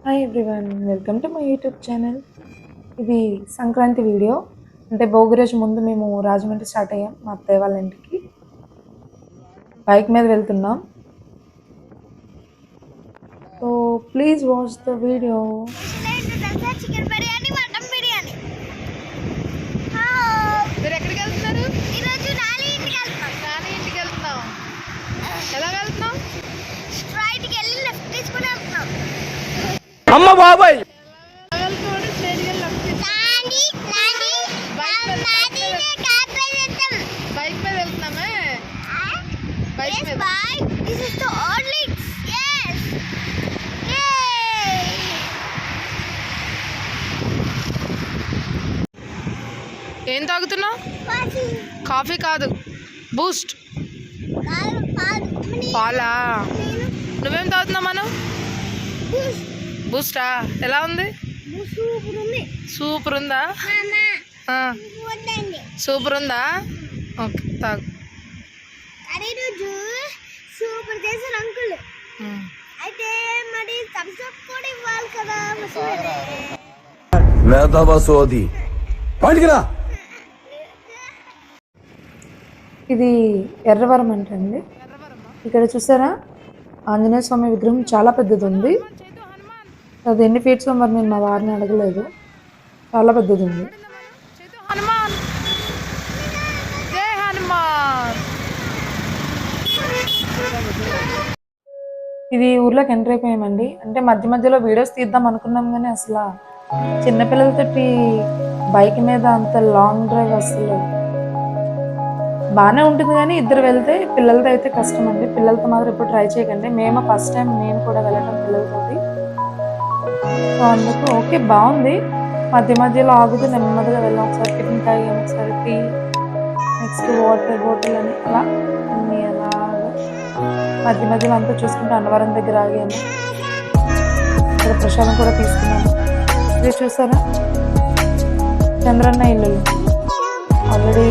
Hi everyone, welcome to my YouTube channel. ఇది Sankranti video. అంటే భోగి రోజు ముందు మేము రాజమండ్రి స్టార్ట్ అయ్యాం మా అత్తయ్య వాళ్ళ ఇంటికి. బైక్ మీద వెళ్తున్నాం. So please watch the video. Chicken biryani, mutton biryani. మీరు ఎక్కడికి వెళ్తున్నారు? ఈరోజు నాని ఇంటికి వెళ్తున్నాం. నాని ఇంటికి వెళ్తున్నాం. ఎలా వెళ్తున్నాం? స్ట్రైట్కి వెళ్ళి లెఫ్ట్ తీసుకుని వెళ్తున్నాం. అమ్మ బాబాయ్ బైక్ మీద వెళ్తున్నామే. బైక్ మీద This is the Horlicks. Yes. Yay. ఏం తాగుతున్నావు? కాఫీ కాదు, బూస్ట్. పాలా? నువ్వేం తాగుతున్నావు? మనం బూస్టా? ఎలా ఉంది? సూపర్ ఉందా? సూపర్ ఉందా? ఓకే, తాగు. సూపర్ చేశారు అంకుల్. అయితే మరి థమ్స్ అప్ కూడా ఇవ్వాలి కదా. మేధావసోది పండికిరా. ఇది ఎర్రవరం అంటండి. ఇక్కడ చూసారా, ఆంజనేయ స్వామి విగ్రహం చాలా పెద్దది ఉంది. అది ఎన్ని ఫీట్స్ మరి నేను మా వారిని అడగలేదు. చాలా పెద్దది ఉంది. హనుమాన్, జై హనుమాన్. ఇది ఊర్లోకి ఎంటర్ అయిపోయామండి. అంటే మధ్య మధ్యలో వీడియోస్ తీద్దాం అనుకున్నాం, కానీ అసలు చిన్నపిల్లలతోటి బైక్ మీద అంత లాంగ్ డ్రైవ్ అసలు బాగానే ఉంటుంది, కానీ ఇద్దరు వెళ్తే పిల్లలతో అయితే కష్టం అండి. పిల్లలతో మాత్రం ఎప్పుడు ట్రై చేయకండి. మేము ఫస్ట్ టైం నేను కూడా వెళ్ళటం పిల్లలతోటి. సో అందుకు ఓకే, బాగుంది. మధ్య మధ్యలో ఆగుతూ నెమ్మదిగా వెళ్ళాం. ఒకసారి టిఫిన్ తాగాం, ఒకసారి టీ, నెక్స్ట్ వాటర్ బాటిల్ అని అలా అన్నీ అలాగా మధ్య మధ్యలో అంతా చూసుకుంటూ అన్నవరం దగ్గర ఆగాము. ఇక్కడ ప్రసాదం కూడా తీసుకున్నాము. ఇది చూసారా, చంద్రన్న ఇల్లు ఆల్రెడీ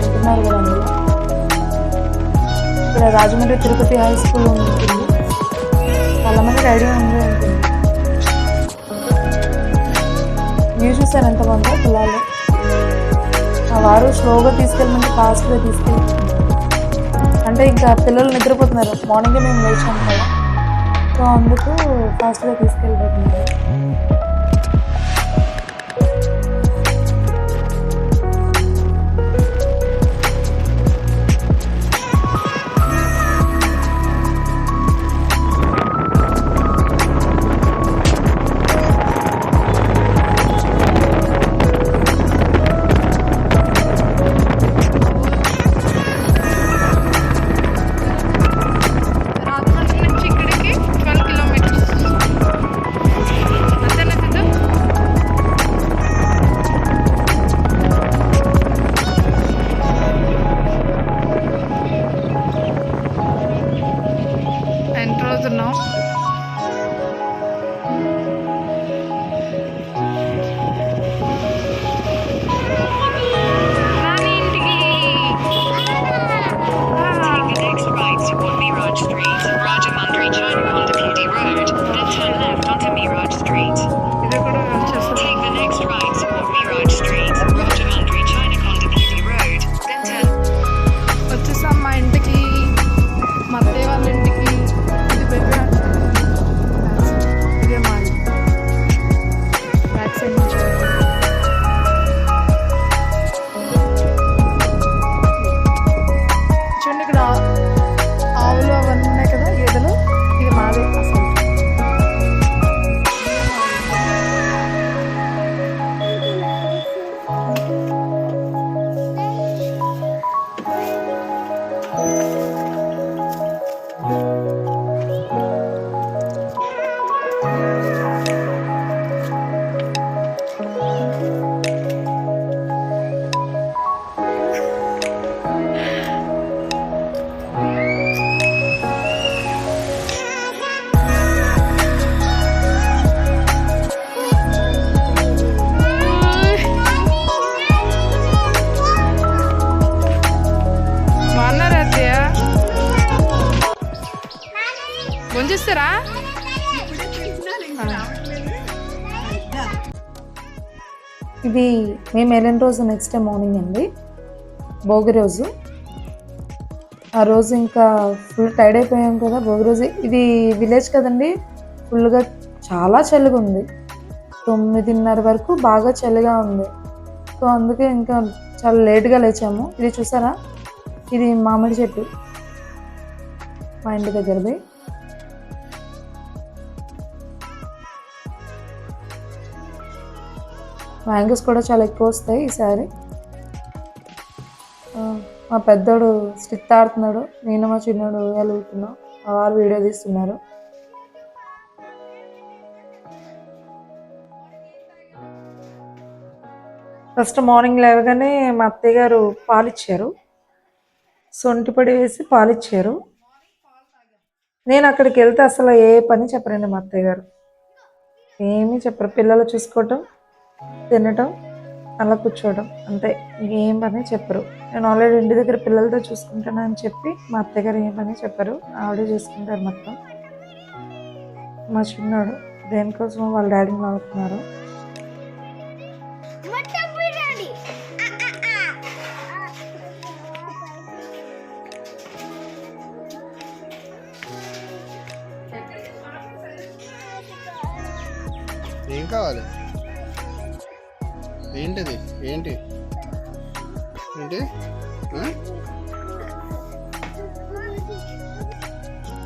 ఉంటున్నారు కదా అందులో. ఇక్కడ రాజమండ్రి తిరుపతి హై స్కూల్ ఉంటుంది. చాలా మందికి ఐడియా ఉండే ఉంటుంది. వ్యూ చూసారు ఎంత బాగుందో. పిల్లలు ఆ వారు స్లోగా తీసుకెళ్ళమంటే ఫాస్ట్గా తీసుకెళ్తున్నారు. అంటే ఇంకా పిల్లలు నిద్రపోతున్నారు. మార్నింగే మేము లేచాం కదా, సో అందుకు ఫాస్ట్గా తీసుకెళ్ళిపోతున్నారు. రాజమండ్రి నుంచి ఇక్కడికి 12 కిలోమీటర్స్. అంతేనా సిద్ధు? ఎంటర్ అవుతున్నాం. నాని ఇంటికి. Take the next right toward Miraj Street, Rajamundry Chinakonda Beauty Road, then turn left onto Miraj Street. ఇది కూడా వచ్చేస్తుంది. Take the next right toward Miraj Street, Rajamundry Chinakonda Beauty Road, then turn వచ్చేసాం మా ఇంటికి, మా అత్తయ్య వాళ్ళ ఇంటికి. ఇది దగ్గర, ఇదే మా ఇల్లు. బ్యాక్ సైడ్ నుంచి చూడండి, ఇక్కడ ఆవులు అవన్నీ ఉన్నాయి కదా, గేదెలు. ఇది మాదే అసలు. గుంజిస్తారా? ఇది మేము వెళ్ళిన రోజు నెక్స్ట్ డే మార్నింగ్ అండి, భోగి రోజు. ఆ రోజు ఇంకా ఫుల్ టైర్డ్ అయిపోయాం కదా భోగి రోజు. ఇది విలేజ్ కదండి, ఫుల్గా చాలా చలిగా ఉంది. 9:30 వరకు బాగా చలిగా ఉంది. సో అందుకే ఇంకా చాలా లేట్గా లేచాము. ఇది చూసారా, ఇది మామిడి చెట్టు మా ఇంటి దగ్గరది. మ్యాంగోస్ కూడా చాలా ఎక్కువ వస్తాయి ఈసారి. మా పెద్దోడు స్టిక్ ఆడుతున్నాడు, నేను మా చిన్నోడు వెలుగుతున్నాం. మా వారు వీడియో తీస్తున్నారు. ఫస్ట్ మార్నింగ్ లేవగానే మా అత్తయ్య గారు పాలిచ్చారు, సొంటిపొడి వేసి పాలిచ్చారు. నేను అక్కడికి వెళ్తే అసలు ఏ పని చెప్పరండి మా అత్తయ్య గారు, ఏమీ చెప్పరు. పిల్లలు చూసుకోవటం, తినటం, అలా కూర్చోవడం అంతే, ఇంకేం పని చెప్పరు. నేను ఆల్రెడీ ఇంటి దగ్గర పిల్లలతో చూసుకుంటానని చెప్పి మా అత్తయ్య గారు ఏం పని చెప్పరు, ఆవిడే చూసుకుంటారు మొత్తం. మా చిన్నాడు దేనికోసం వాళ్ళ డాడీని నవ్వుతున్నారు. మొత్తం బిర్యానీ ఏం కావాలి? ఏంటిది? ఏంటి ఏంటి?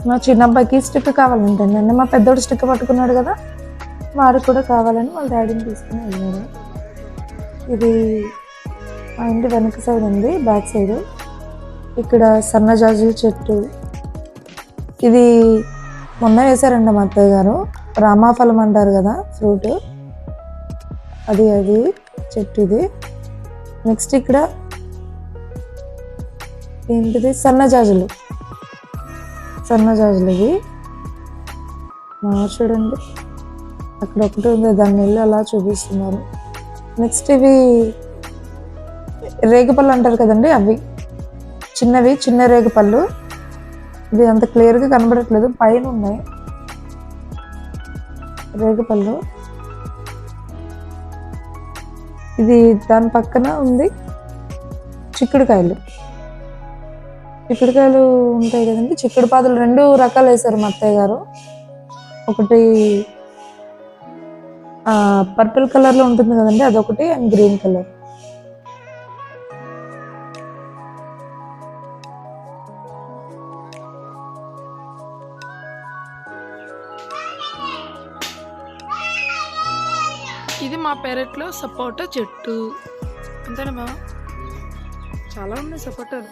మా చిన్న అబ్బాయికి స్టిక్ కావాలంటండి. మా పెద్దోడు స్టిక్ పట్టుకున్నాడు కదా, వాడు కూడా కావాలని వాళ్ళ డాడీని తీసుకుని వెళ్ళాడు. ఇది మా ఇంటి వెనక సైడ్ ఉంది, బ్యాక్ సైడ్. ఇక్కడ సన్నజాజుల చెట్టు, ఇది మొన్న వేశారండి మా అత్తయ్య గారు. రామాఫలం అంటారు కదా ఫ్రూట్, అది చెట్టు ఇది. నెక్స్ట్ ఇక్కడ ఏంటిది, సన్నజాజులు ఇవి చూడండి, అక్కడ ఒకటి ఉంది, దాన్ని వెళ్ళి అలా చూపిస్తున్నారు. నెక్స్ట్ ఇవి రేగుపళ్ళు అంటారు కదండి, అవి చిన్న రేగుపళ్ళు. ఇది అంత క్లియర్గా కనబడట్లేదు, పైన ఉన్నాయి రేగుపళ్ళు. ఇది దాని పక్కన ఉంది చిక్కుడుకాయలు ఉంటాయి కదండి, చిక్కుడు పాదులు 2 రకాలు వేశారు మా అత్తయ్య గారు. ఒకటి పర్పుల్ కలర్లో ఉంటుంది కదండి, అదొకటి, అండ్ గ్రీన్ కలర్. ఇది మా పెరట్లో సపోటా చెట్టు. అంతేనా బావ? చాలా ఉన్నాయి సపోటాలు.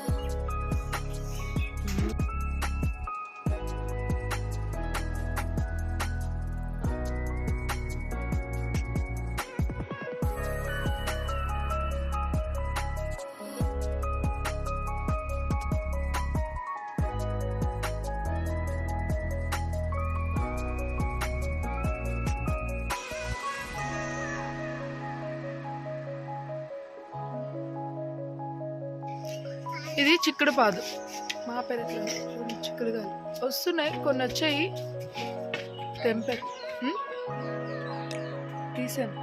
ఇది చిక్కుడు పాదు మా పెరట్లో. చిక్కుడుగాయలు వస్తున్నాయి, కొన్ని వచ్చాయి, తెంపాను, తీసాను.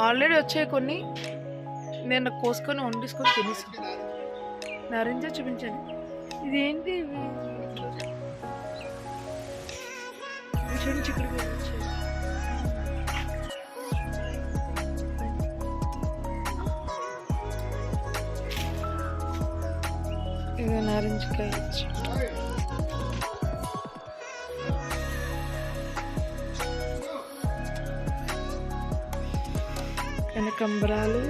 ఆల్రెడీ వచ్చాయి కొన్ని, నేను కోసుకొని వండేసుకొని తినేసాను. నారింజ చూపించాను. ఇదేంటి చూడండి, చిక్కుడుగాయలు వచ్చాయి. ఇది నారింజకాయ కనకంబరాలు,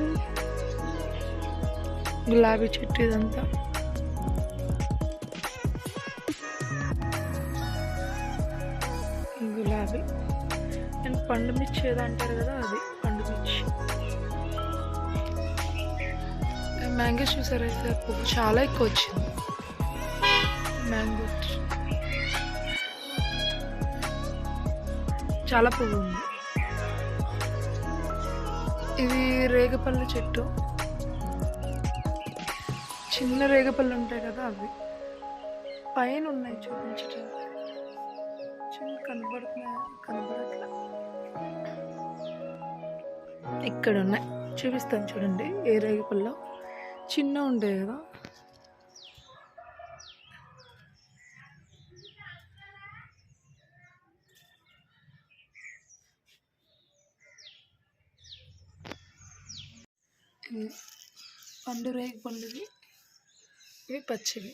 గులాబీ చెట్టు ఇదంతా. గులాబీ అండ్ పండు మిర్చి ఏదో అంటారు కదా, అది పండు మిర్చి. మ్యాంగోస్ చూసారా, పువ్వు చాలా ఎక్కువ వచ్చింది. మ్యాంగో చాలా పువ్వు ఉంది. ఇది రేగపల్లి చెట్టు, చిన్న రేగపల్లి ఉంటాయి కదా అవి పైన ఉన్నాయి, చూపించటం చిన్న కనబడుతున్నాయి, కనబడట్లా. ఇక్కడ ఉన్నాయి, చూపిస్తాను చూడండి. ఏ రేగి పళ్ళు చిన్న ఉంటాయి కదా. పండు రేగి పళ్ళువి, ఇవి పచ్చివి.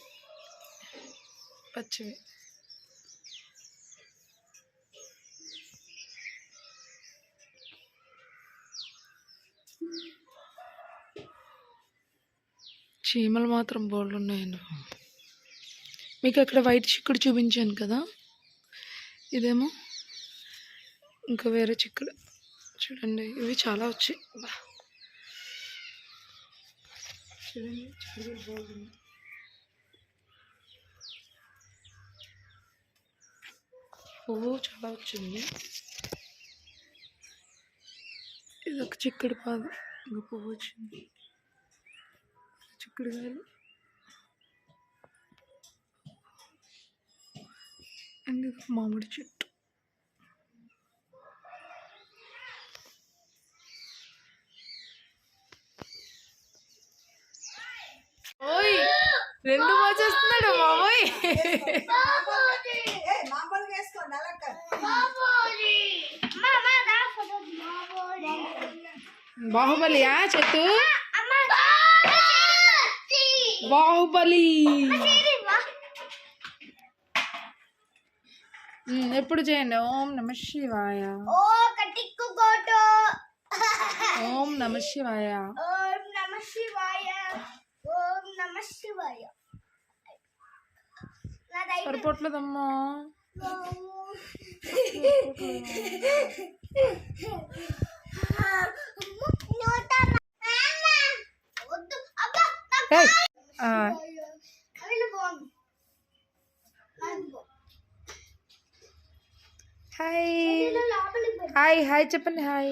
చీమలు మాత్రం బోళ్ళు ఉన్నాయండి. మీకు అక్కడ వైట్ చిక్కుడు చూపించాను కదా, ఇదేమో ఇంకా వేరే చిక్కుడు. చూడండి ఇవి చాలా వచ్చాయి. చూడండి చిక్కుడు బోళ్ళు ఉన్నాయి. పువ్వు చాలా వచ్చింది. ఇది ఒక చిక్కుడు పాదు, ఇంకా పువ్వు వచ్చింది. చిక్కుడుకాయలు అండ్ ఇది మామిడి చెట్టు. ఓయ్ రెండు మోచేస్తున్నాడు బాబోయ్. బాహుబలి చెట్టు, బాహుబలి. ఎప్పుడు చేయండి. ఓం నమ శివాయ, ఓం నమ శివాయ, సరిపోట్లేదమ్మా. హాయ్ హాయ్ చెప్పండి. హాయ్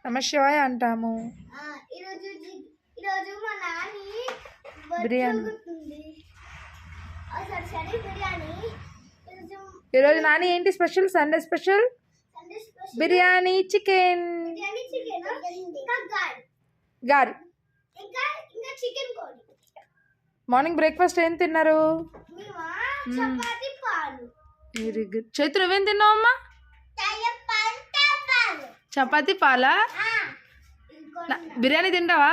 నమ శివాయ అంటాము. బిర్యానీ ఈరోజు నాని ఏంటి special? Sunday special biryani chicken గారి. మార్నింగ్ బ్రేక్ఫాస్ట్ ఏం తిన్నారు? Very good. చైత్ర నువ్వేం తిన్నావు అమ్మా? చపాతి పాలా. బిర్యానీ తింటావా?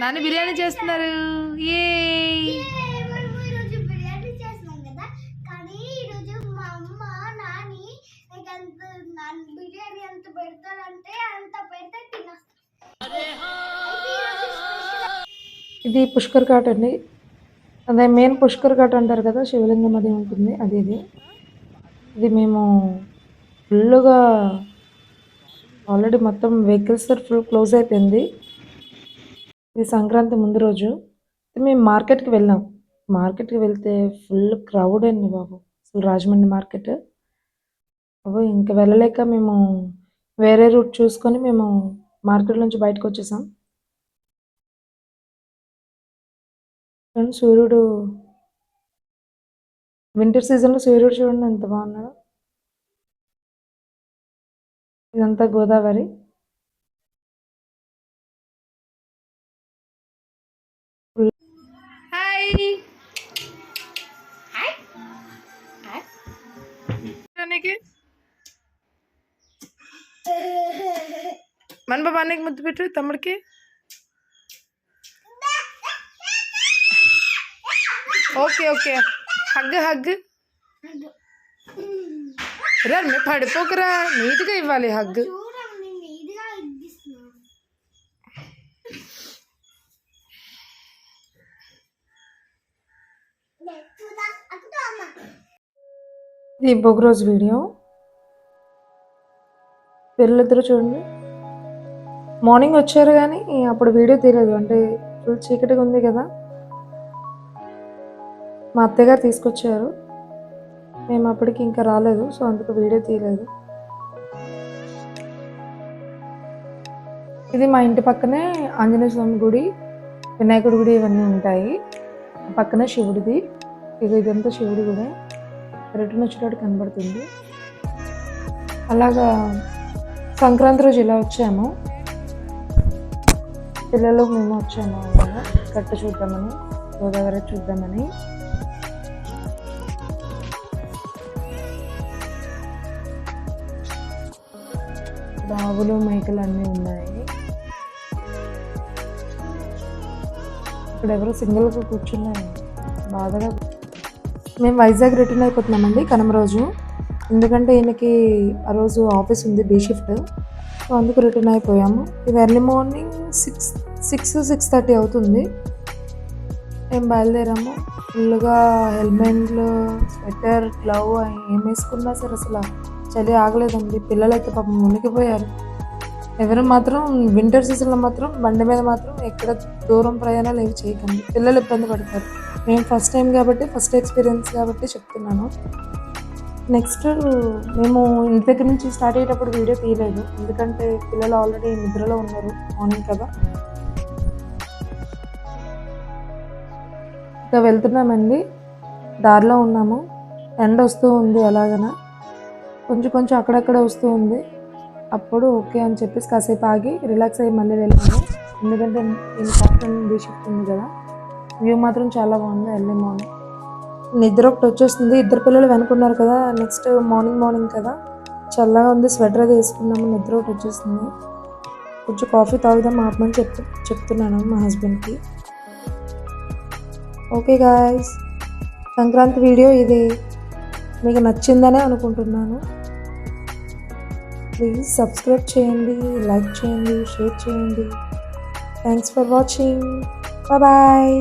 నాన్న బిర్యానీ చేస్తున్నారు. ఏ ఇది పుష్కర్ ఘాట్ అండి. అదే మెయిన్ పుష్కర్ ఘాట్ అంటారు కదా, శివలింగం అది ఉంటుంది. ఇది మేము ఫుల్గా ఆల్రెడీ మొత్తం వెహికల్స్ ఫుల్ క్లోజ్ అయిపోయింది. ఇది సంక్రాంతి ముందు రోజు. మేము మార్కెట్కి వెళ్ళాం. మార్కెట్కి వెళ్తే ఫుల్ క్రౌడ్ అండి బాబు, అసలు రాజమండ్రి మార్కెట్. బాబు ఇంకా వెళ్ళలేక మేము వేరే రూట్ చూసుకొని మేము మార్కెట్ నుంచి బయటకు వచ్చేసాం. సూర్యుడు వింటర్ సీజన్లో సూర్యుడు చూడండి ఎంత బాగున్నాడు. ఇదంతా గోదావరి. మన బాబా అన్నకి ముద్దు పెట్టు, తమ్ముడికి. Okay okay, hug hug. రా పడిపోకరా, నీట్గా ఇవ్వాలి హగ్. ఇది బొగ్రోజ్ వీడియో. పిల్లలిద్దరు చూడండి, మార్నింగ్ వచ్చారు కానీ అప్పుడు వీడియో తీయలేదు, అంటే ఫుల్ చీకటిగా ఉంది కదా. మా అత్తయ్యగారు తీసుకొచ్చారు, మేము అప్పటికి ఇంకా రాలేదు, సో అందుకు వీడియో తీయలేదు. ఇది మా ఇంటి పక్కనే ఆంజనేయ స్వామి గుడి, వినాయకుడి గుడి ఇవన్నీ ఉంటాయి. పక్కనే శివుడిది. ఇదంతా శివుడి గుడే, రిటర్న్ వచ్చేటట్టు కనబడుతుంది. అలాగా సంక్రాంతి రోజు ఇలా వచ్చాము, పిల్లలు మేము వచ్చాము అలాగా కట్టు చూద్దామని, గోదావరి చూద్దామని. ఆవులు మేకలు అన్నీ ఉన్నాయి. ఇక్కడ ఎవరో సింగిల్గా కూర్చున్నారు బాధగా. మేము వైజాగ్ రిటర్న్ అయిపోతున్నామండి కనుమ రోజు, ఎందుకంటే ఈయనకి ఆ రోజు ఆఫీస్ ఉంది, బీ షిఫ్ట్. సో అందుకు రిటర్న్ అయిపోయాము. ఇది ఎర్లీ మార్నింగ్ 6-6:30 అవుతుంది. మేము బయలుదేరాము. ఫుల్గా హెల్మెట్లు, స్వెటర్, గ్లవ్ ఏం వేసుకున్నా సరే అసలు చలి ఆగలేదండి. పిల్లలైతే పాపం మునిగిపోయారు. ఎవరు మాత్రం వింటర్ సీజన్లో మాత్రం బండి మీద మాత్రం ఎక్కడ దూరం ప్రయాణాలు ఏవి చేయకండి, పిల్లలు ఇబ్బంది పడతారు. మేము ఫస్ట్ టైం కాబట్టి, ఫస్ట్ ఎక్స్పీరియన్స్ కాబట్టి చెప్తున్నాను. నెక్స్ట్ మేము ఇంటి దగ్గర నుంచి స్టార్ట్ అయ్యేటప్పుడు వీడియో తీయలేదు, ఎందుకంటే పిల్లలు ఆల్రెడీ నిద్రలో ఉన్నారు, మార్నింగ్ కదా. ఇంకా వెళ్తున్నామండి, దారిలో ఉన్నాము. ఎండ వస్తూ ఉంది, అలాగన కొంచెం అక్కడక్కడ వస్తూ ఉంది. అప్పుడు ఓకే అని చెప్పేసి కాసేపు ఆగి రిలాక్స్ అయ్యి మళ్ళీ వెళ్ళాము, ఎందుకంటే నేను కాఫ్టర్నూన్ బీ షిఫ్ట్ ఉంది కదా. వ్యూ మాత్రం చాలా బాగుంది. ఎర్లీ మార్నింగ్ నిద్ర ఒకటి వచ్చేస్తుంది. ఇద్దరు పిల్లలు వెనుకున్నారు కదా, నెక్స్ట్ మార్నింగ్ కదా, చల్లగా ఉంది, స్వెటర్ అది వేసుకున్నాము. నిద్ర ఒకటి వచ్చేస్తుంది. కొంచెం కాఫీ తాగుదాం ఆపమని చెప్తున్నాను మా హస్బెండ్కి. ఓకే గాయ్స్, సంక్రాంతి వీడియో ఇది మీకు నచ్చిందనే అనుకుంటున్నాను. ప్లీజ్ సబ్స్క్రైబ్ చేయండి, లైక్ చేయండి, షేర్ చేయండి. Thanks for watching. బాయ్.